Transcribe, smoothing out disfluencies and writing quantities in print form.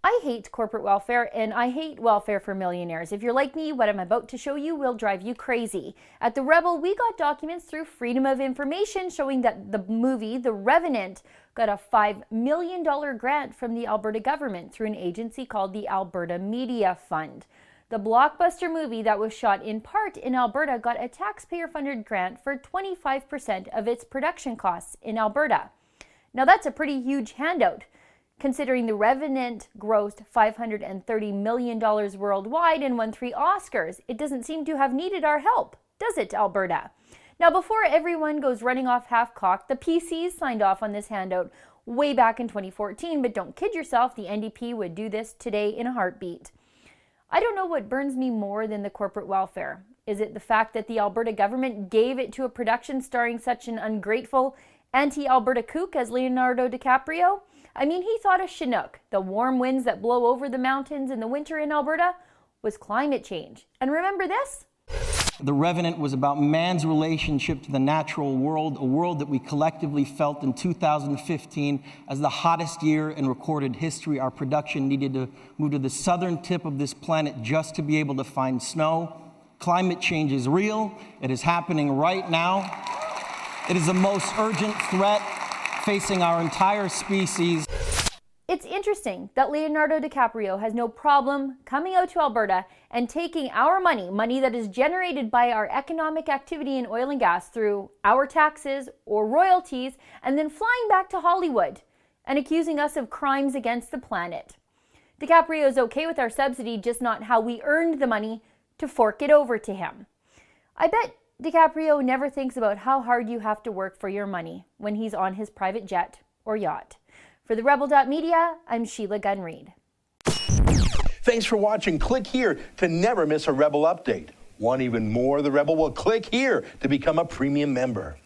I hate corporate welfare, and I hate welfare for millionaires. If you're like me, what I'm about to show you will drive you crazy. At The Rebel, we got documents through Freedom of Information showing that the movie, The Revenant, got a $5 million grant from the Alberta government through an agency called the Alberta Media Fund. The blockbuster movie that was shot in part in Alberta got a taxpayer-funded grant for 25% of its production costs in Alberta. Now that's a pretty huge handout. Considering The Revenant grossed $530 million worldwide and won 3 Oscars, it doesn't seem to have needed our help, does it, Alberta? Now, before everyone goes running off half-cocked, the PCs signed off on this handout way back in 2014, but don't kid yourself, the NDP would do this today in a heartbeat. I don't know what burns me more than the corporate welfare. Is it the fact that the Alberta government gave it to a production starring such an ungrateful anti-Alberta kook as Leonardo DiCaprio? I mean, he thought a Chinook, the warm winds that blow over the mountains in the winter in Alberta, was climate change. And remember this? The Revenant was about man's relationship to the natural world, a world that we collectively felt in 2015 as the hottest year in recorded history. Our production needed to move to the southern tip of this planet just to be able to find snow. Climate change is real. It is happening right now. It is the most urgent threat facing our entire species. It's interesting that Leonardo DiCaprio has no problem coming out to Alberta and taking our money that is generated by our economic activity in oil and gas through our taxes or royalties, and then flying back to Hollywood and accusing us of crimes against the planet. DiCaprio is okay with our subsidy, just not how we earned the money to fork it over to him. I bet DiCaprio never thinks about how hard you have to work for your money when he's on his private jet or yacht. For the Rebel.media, I'm Sheila Gunn-Reid. Thanks for watching. Click here to never miss a Rebel update. Want even more of the Rebel? Well, click here to become a premium member.